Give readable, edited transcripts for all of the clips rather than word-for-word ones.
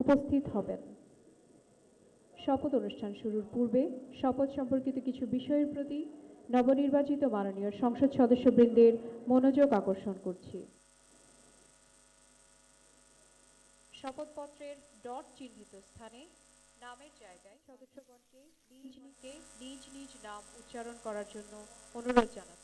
উপস্থিত হবেন। শপথ অনুষ্ঠান শুরুর পূর্বে শপথ সম্পর্কিত কিছু বিষয়ের প্রতি নবনির্বাচিত মাননীয় সংসদ সদস্যবৃন্দের মনোযোগ আকর্ষণ করছি। শপথপত্রের ডট চিহ্নিত স্থানে নামের জায়গায় সদস্যগণকে নিজ নিজ নাম উচ্চারণ করার জন্য অনুরোধ জানাচ্ছি।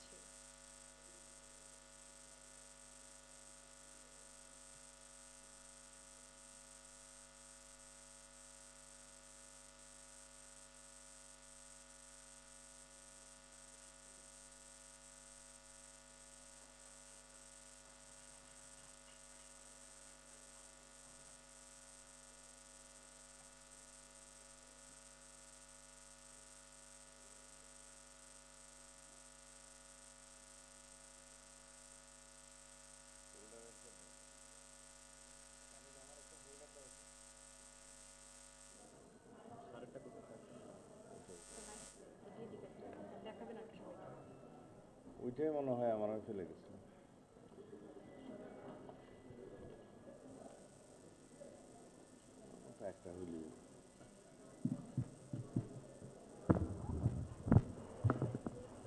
ওইটাই মনে হয় আমার ফেলে গেছে। একটা হইল।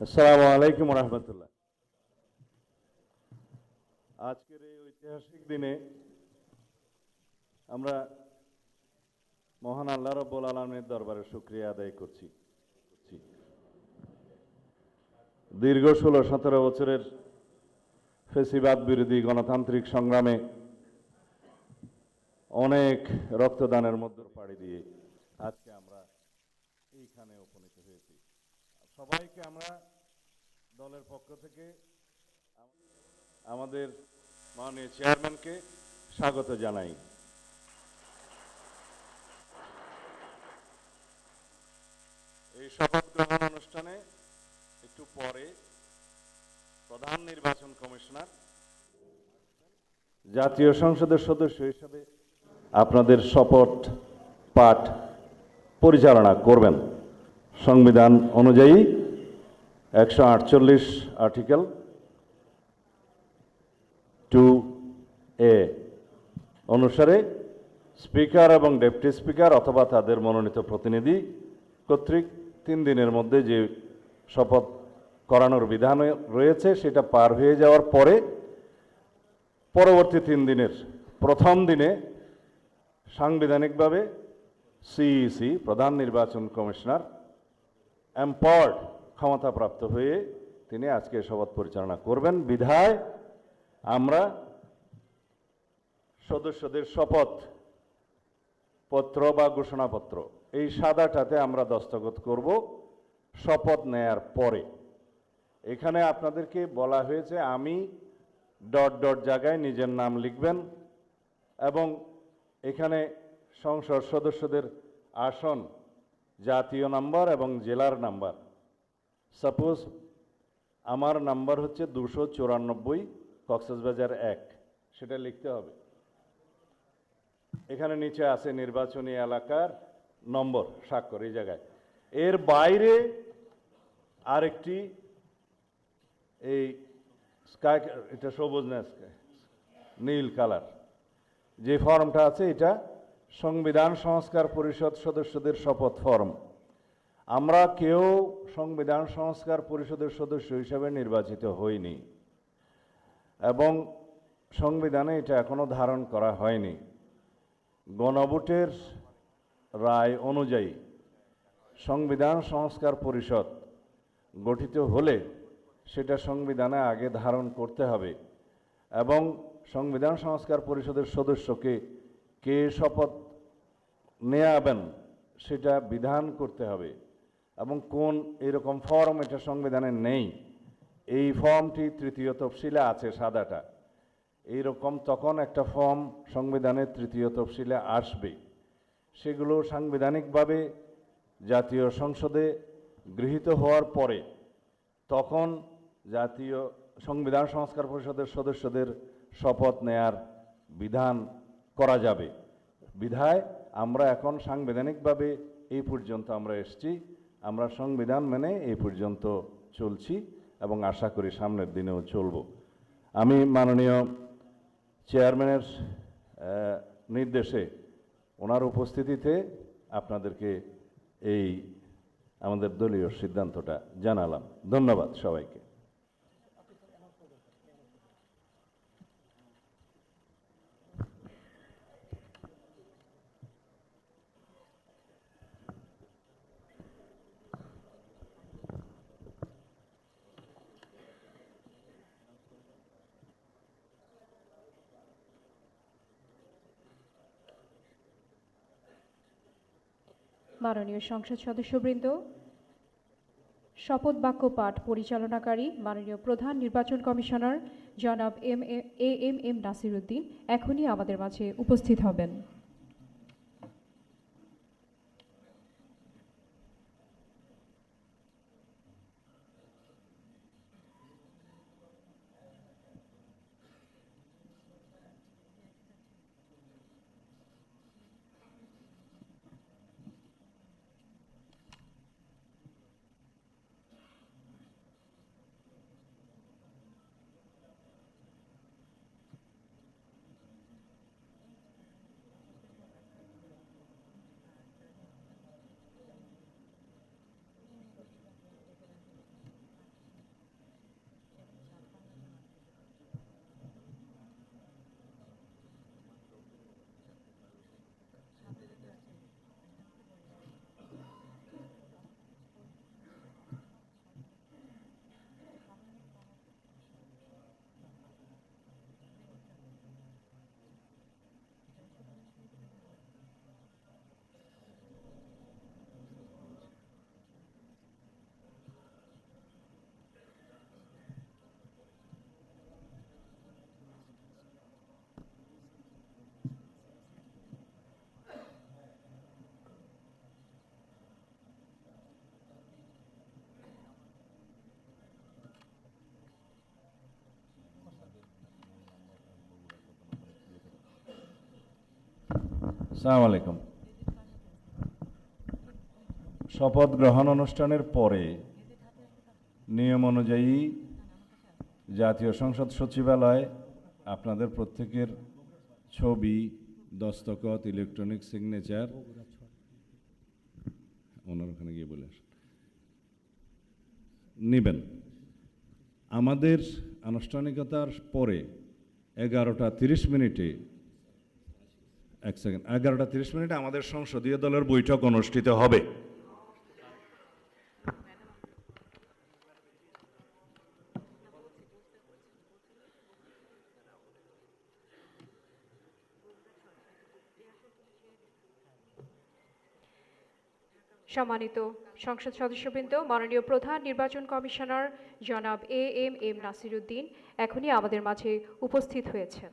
আসসালামু আলাইকুম রহমতুল্লাহ। আজকের এই ঐতিহাসিক দিনে আমরা মহান আল্লাহ রাব্বুল আলামিনের দরবারে শুকরিয়া আদায় করছি। দীর্ঘ 16-17 বছরের ফ্যাসিবাদ বিরোধী গণতান্ত্রিক সংগ্রামে অনেক রক্তদানের মধ্যে পাড়ি দিয়ে আজকে আমরা এইখানে উপনীত হয়েছি। সবাইকে আমরা দলের পক্ষ থেকে আমাদের মাননীয় চেয়ারম্যানকে স্বাগত জানাই। এই শপথ গ্রহণ অনুষ্ঠানে একটু পরে প্রধান নির্বাচন কমিশনার জাতীয় সংসদের সদস্য হিসেবে আপনাদের শপথ পাঠ পরিচালনা করবেন। সংবিধান অনুযায়ী 148 আর্টিকেল 2A অনুসারে স্পিকার এবং ডেপুটি স্পিকার অথবা তাদের মনোনীত প্রতিনিধি কর্তৃক 3 দিনের মধ্যে যে শপথ করানোর বিধান রয়েছে সেটা পার হয়ে যাওয়ার পরে পরবর্তী 3 দিনের প্রথম দিনে সাংবিধানিকভাবে সিইসি প্রধান নির্বাচন কমিশনার এম্পাওয়ার্ড ক্ষমতাপ্রাপ্ত হয়ে তিনি আজকে শপথ পরিচালনা করবেন। বিধায় আমরা সদস্যদের শপথ পত্র বা ঘোষণাপত্র এই সাদাটাতে আমরা দস্তখত করব শপথ নেয়ার পরে। এখানে আপনাদেরকে বলা হয়েছে আমি ডট ডট জায়গায় নিজের নাম লিখবেন এবং এখানে সংসদ সদস্যদের আসন, জাতীয় নাম্বার এবং জেলার নাম্বার। সাপোজ আমার নাম্বার হচ্ছে 294 কক্সবাজার 1, সেটা লিখতে হবে। এখানে নিচে আছে নির্বাচনী এলাকার নম্বর, স্বাক্ষর এই জায়গায়। এর বাইরে আরেকটি এই স্কাই, এটা সবুজ না নীল কালার যে ফর্মটা আছে এটা সংবিধান সংস্কার পরিষদ সদস্যদের শপথ ফর্ম। আমরা কেউ সংবিধান সংস্কার পরিষদের সদস্য হিসেবে নির্বাচিত হইনি এবং সংবিধানে এটা এখনো ধারণ করা হয়নি। গণভোটের রায় অনুযায়ী সংবিধান সংস্কার পরিষদ গঠিত হলে সেটা সংবিধানে আগে ধারণ করতে হবে এবং সংবিধান সংস্কার পরিষদের সদস্যকে কে শপথ নেয়াবেন সেটা বিধান করতে হবে এবং কোন এরকম ফর্ম এটা সংবিধানে নেই। এই ফর্মটি 3য় তফসিলে আছে সাদাটা। এইরকম তখন একটা ফর্ম সংবিধানের 3য় তফসিলে আসবে। সেগুলো সাংবিধানিকভাবে জাতীয় সংসদে গৃহীত হওয়ার পরে তখন জাতীয় সংবিধান সংস্কার পরিষদের সদস্যদের শপথ নেয়ার বিধান করা যাবে। বিধায় আমরা এখন সাংবিধানিকভাবে এই পর্যন্ত আমরা এসেছি। আমরা সংবিধান মেনে এই পর্যন্ত চলছি এবং আশা করি সামনের দিনেও চলব। আমি মাননীয় চেয়ারম্যানের নির্দেশে ওনার উপস্থিতিতে আপনাদেরকে এই আমাদের দলীয় সিদ্ধান্তটা জানালাম। ধন্যবাদ সবাইকে। মাননীয় সংসদ সদস্যবৃন্দ, শপথ বাক্য পাঠ পরিচালনাকারী মাননীয় প্রধান নির্বাচন কমিশনার জনাব এম নাসির উদ্দিন এখনই আমাদের মাঝে উপস্থিত হবেন। আসসালামু আলাইকুম। শপথ গ্রহণ অনুষ্ঠানের পরে নিয়ম অনুযায়ী জাতীয় সংসদ সচিবালয় আপনাদের প্রত্যেকের ছবি, দস্তখত, ইলেকট্রনিক সিগনেচার ওনার ওখানে গিয়ে বলে আসেন নেবেন। আমাদের আনুষ্ঠানিকতার পরে 11:30 এক সেকেন্ড 11:30 আমাদের সংসদীয় দলের বৈঠক অনুষ্ঠিত হবে। সম্মানিত সংসদ সদস্যবৃন্দ, মাননীয় প্রধান নির্বাচন কমিশনার জনাব এম নাসির উদ্দিন এখনই আমাদের মাঝে উপস্থিত হয়েছেন।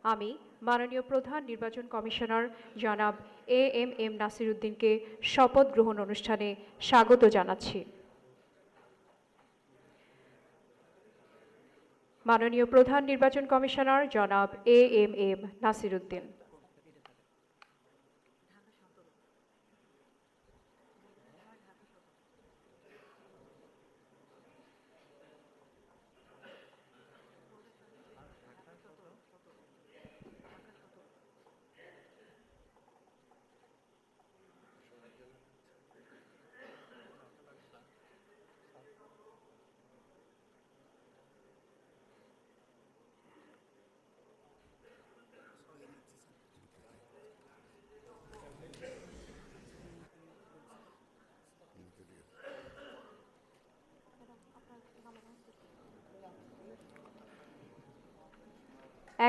আমি মাননীয় প্রধান নির্বাচন কমিশনার জনাব এম নাসির উদ্দিনকে শপথ গ্রহণ অনুষ্ঠানে স্বাগত জানাচ্ছি। মাননীয় প্রধান নির্বাচন কমিশনার জনাব এম নাসির উদ্দিন।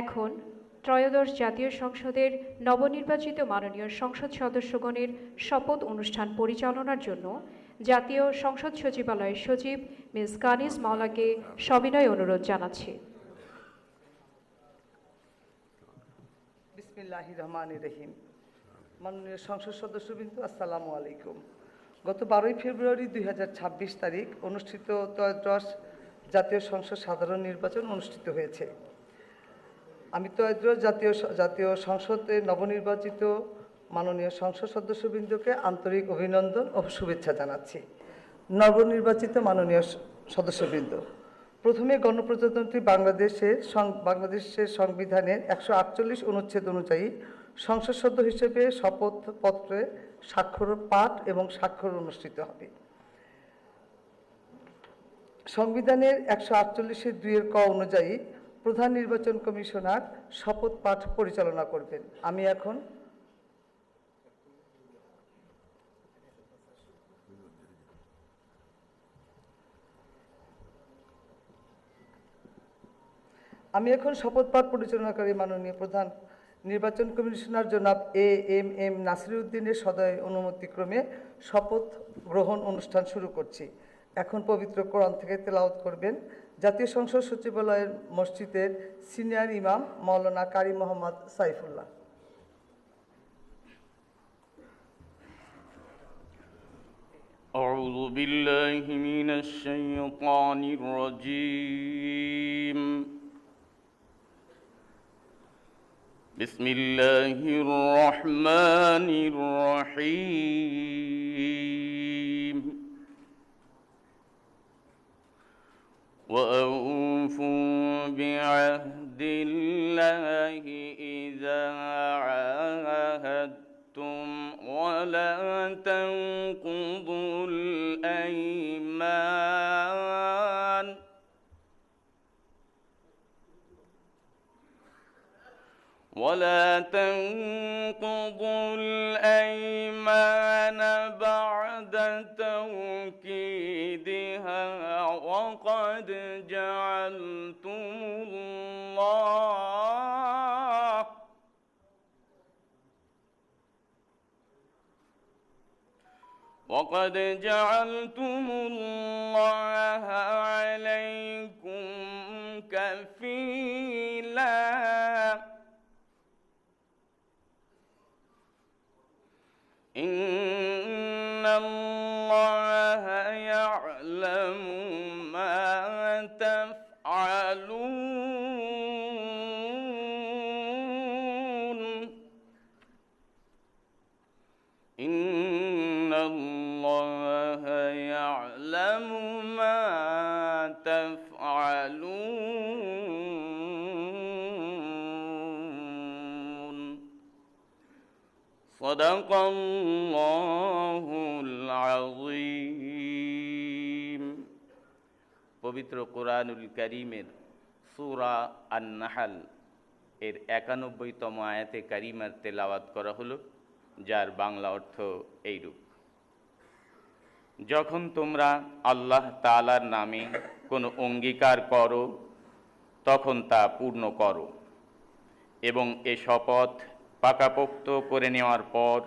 এখন ত্রয়োদশ জাতীয় সংসদের নবনির্বাচিত মাননীয় সংসদ সদস্যগণের শপথ অনুষ্ঠান পরিচালনার জন্য জাতীয় সংসদ সচিবালয়ের সচিব মিস কানিজ মাওলাকে সবিনয় অনুরোধ জানাচ্ছি। বিসমিল্লাহির রহমানির রহিম। মাননীয় সংসদ সদস্যবৃন্দ, আসসালামু আলাইকুম। গত 12 ফেব্রুয়ারি 2026 তারিখ অনুষ্ঠিত ত্রয়োদশ জাতীয় সংসদ সাধারণ নির্বাচন অনুষ্ঠিত হয়েছে। আমি ত্রয়োদশ জাতীয় সংসদের নবনির্বাচিত মাননীয় সংসদ সদস্যবৃন্দকে আন্তরিক অভিনন্দন ও শুভেচ্ছা জানাচ্ছি। নবনির্বাচিত মাননীয় সদস্যবৃন্দ, প্রথমে গণপ্রজাতন্ত্রী বাংলাদেশের সংবিধানের 148 অনুচ্ছেদ অনুযায়ী সংসদ সদস্য হিসেবে শপথপত্রে স্বাক্ষর পাঠ এবং স্বাক্ষর অনুষ্ঠিত হবে। সংবিধানের 148(2) ক অনুযায়ী প্রধান নির্বাচন কমিশনার শপথ পাঠ পরিচালনা করবেন। আমি এখন শপথ পাঠ পরিচালনাকারী মাননীয় প্রধান নির্বাচন কমিশনার জনাব এএমএম নাসিরউদ্দিনের সদয় অনুমতিক্রমে শপথ গ্রহণ অনুষ্ঠান শুরু করছি। এখন পবিত্র কোরআন থেকে তেলাওয়াত করবেন জাতীয় সংসদ সচিবালয়ের মসজিদের সিনিয়র ইমাম মাওলানা কারি মোহাম্মদ সাইফুল্লাহ। أعوذ بالله من الشيطان الرجيم. بسم الله الرحمن الرحيم. وأوفوا بعهد الله إذا عاهدتم ولا تنقضوا الأيمان بعد توكيدها وقد جعلتم الله عليكم كفيلا. إن الله يعلم ما تفعلون. إن الله يعلم ما تفعلون. صدق الله العظيم. পবিত্র কোরআনুল কারীমের সূরা আন-নাহল এর 91তম আয়াতে কারিমার তেলাওয়াত করা হলো, যার বাংলা অর্থ এইরূপ: যখন তোমরা আল্লাহ তাআলার নামে কোনো অঙ্গীকার করো তখন তা পূর্ণ করো এবং এ শপথ পাকাপোক্ত করে নেওয়ার পর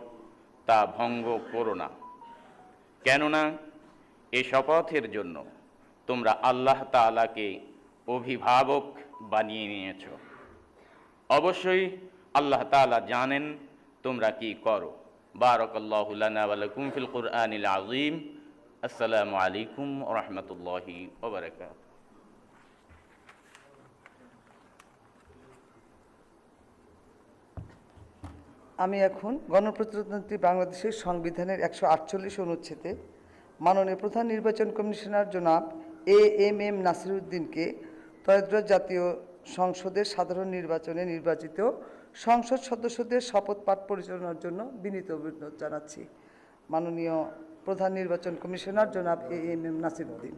তা ভঙ্গ করো না, কেননা এ শপথের জন্য তোমরা আল্লাহ তাআলাকে অভিভাবক বানিয়ে নিয়েছ। অবশ্যই আল্লাহ তাআলা জানেন তোমরা কি করো। বারাকাল্লাহু লানা ওয়া লাকুম ফিল কুরআনিল আযীম। আসসালামু আলাইকুম ওয়া রাহমাতুল্লাহি ওয়া বারাকাতুহু। আমি এখন গণপ্রজাতন্ত্রী বাংলাদেশের সংবিধানের 148 অনুচ্ছেদে মাননীয় প্রধান নির্বাচন কমিশনার জনাব এএমএম নাসিরউদ্দিনকে ত্রয়োদশ জাতীয় সংসদের সাধারণ নির্বাচনে নির্বাচিত সংসদ সদস্যদের শপথ পাঠ পরিচালনার জন্য বিনীত অনুরোধ জানাচ্ছি। মাননীয় প্রধান নির্বাচন কমিশনার জনাব এএমএম নাসিরউদ্দিন।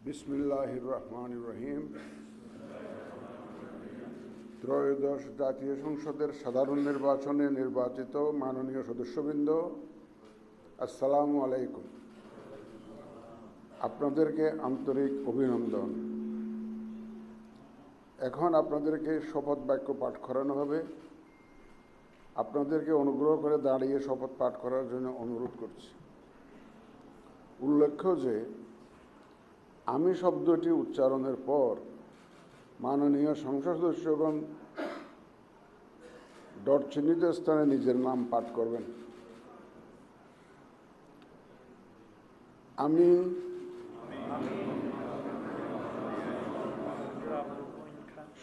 বিসমিল্লাহির রহমানির রহিম। ত্রয়োদশ জাতীয় সংসদের সাধারণ নির্বাচনে নির্বাচিত মাননীয় সদস্যবৃন্দ, আসসালামু আলাইকুম। আপনাদেরকে আন্তরিক অভিনন্দন। এখন আপনাদেরকে শপথ বাক্য পাঠ করানো হবে। আপনাদেরকে অনুগ্রহ করে দাঁড়িয়ে শপথ পাঠ করার জন্য অনুরোধ করছি। উল্লেখ্য যে আমি শব্দটি উচ্চারণের পর মাননীয় সংসদ সদস্যগণ ডট চিহ্নিত স্থানে নিজের নাম পাঠ করবেন। আমি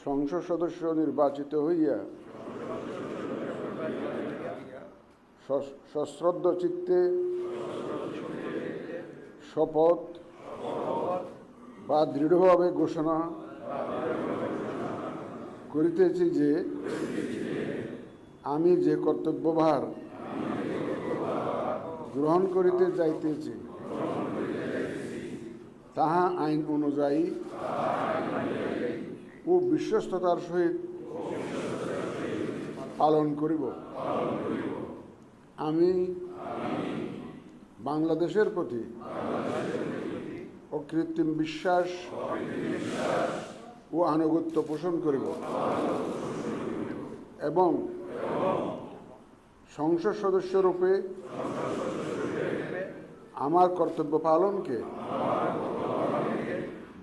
সংসদ সদস্য নির্বাচিত হইয়া সশ্রদ্ধ চিত্তে শপথ বা দৃঢ়ভাবে ঘোষণা করিতেছি যে আমি যে কর্তব্যভার গ্রহণ করিতে যাইতেছি তাহা আইন অনুযায়ী ও বিশ্বস্ততার সহিত পালন করিব। আমি বাংলাদেশের প্রতি অকৃত্রিম বিশ্বাস ও আনুগত্য পোষণ করিব এবং সংসদ সদস্যরূপে আমার কর্তব্য পালনকে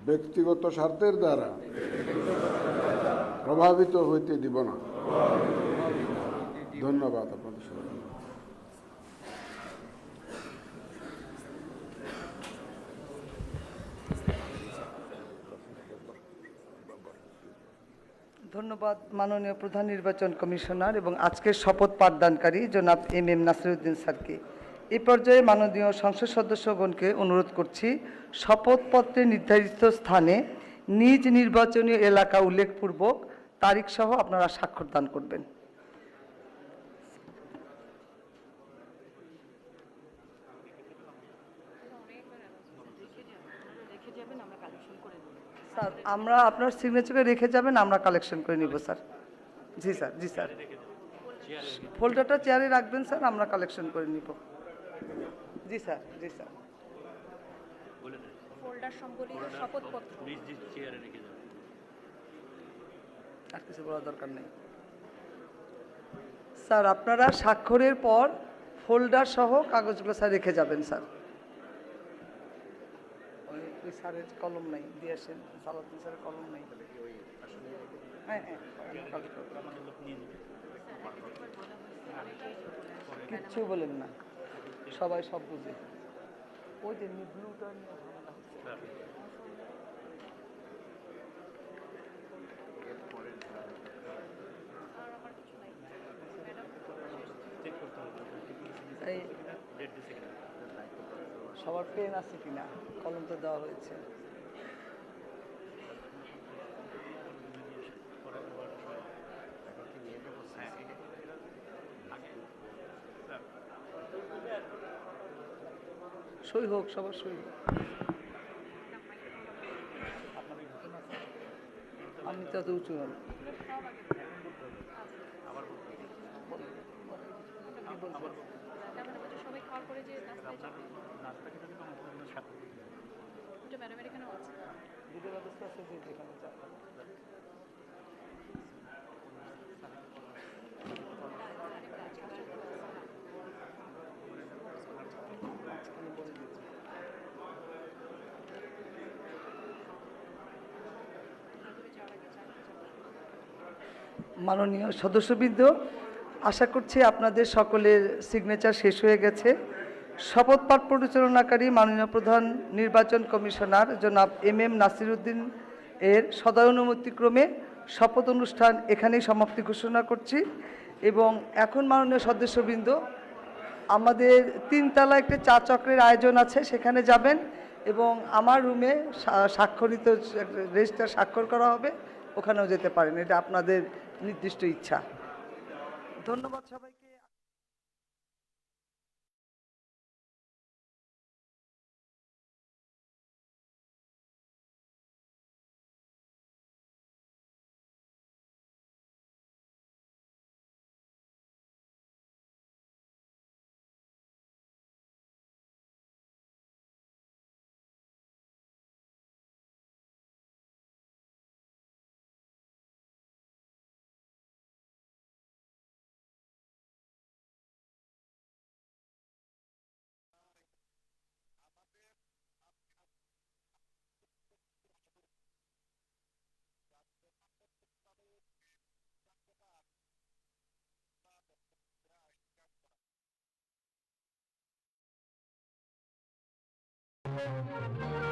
ব্যক্তিগত স্বার্থের দ্বারা প্রভাবিত হইতে দিব না। ধন্যবাদ আপনাদের সবাই। ধন্যবাদ মাননীয় প্রধান নির্বাচন কমিশনার এবং আজকের শপথ পাঠদানকারী জনাব এম নাসিরুদ্দিন স্যারকে। এই পর্যায়ে মাননীয় সংসদ সদস্যগণকে অনুরোধ করছি শপথপত্রে নির্ধারিত স্থানে নিজ নির্বাচনী এলাকা উল্লেখপূর্বক তারিখ সহ আপনারা স্বাক্ষর দান করবেন। স্যার আমরা আপনার সিগনেচারে রেখে যাবেন, আমরা কালেকশন করে নিব স্যার। জি স্যার, জি স্যার, ফোল্ডারটা চেয়ারে রাখবেন স্যার, আমরা কালেকশন করে নিব। জি স্যার, জি স্যার। ফোল্ডার সম্বলিত শপথপত্র আর কিছু বলার দরকার নেই স্যার। আপনারা স্বাক্ষরের পর ফোল্ডার সহ কাগজগুলো স্যার রেখে যাবেন স্যার। ওই স্যারের কলম নাই, দিয়ে আসেন। সালাউদ্দিন স্যারের কলম নাই। হ্যাঁ হ্যাঁ, কিচ্ছু বলেন না, সবাই সব বুঝে। ওই যে ব্লুটা নিয়ে ঝামেলা হচ্ছে। এই সবার পেন আছে কিনা? কলম তো দেওয়া হয়েছে। সই হোক, সবার সই হোক। আমি তো এত উঁচু হল। সবাই খাওয়ার পরে যে ম্যাডামের এখানেও আছে। ভিডিও ব্যবস্থা আছে যে যেখানে যাবে। মাননীয় সদস্যবৃন্দ, আশা করছি আপনাদের সকলের সিগনেচার শেষ হয়ে গেছে। শপথ পাঠ পরিচালনাকারী মাননীয় প্রধান নির্বাচন কমিশনার জনাব এম নাসিরুদ্দিন এর সদয়ানুমতিক্রমে শপথ অনুষ্ঠান এখানেই সমাপ্তি ঘোষণা করছি। এবং এখন মাননীয় সদস্যবৃন্দ, আমাদের 3 তলা একটি চা চক্রের আয়োজন আছে, সেখানে যাবেন এবং আমার রুমে স্বাক্ষরিত রেজিস্টার স্বাক্ষর করা হবে, ওখানেও যেতে পারেন। এটা আপনাদের নির্দিষ্ট ইচ্ছা। ধন্যবাদ সবাইকে। Thank you.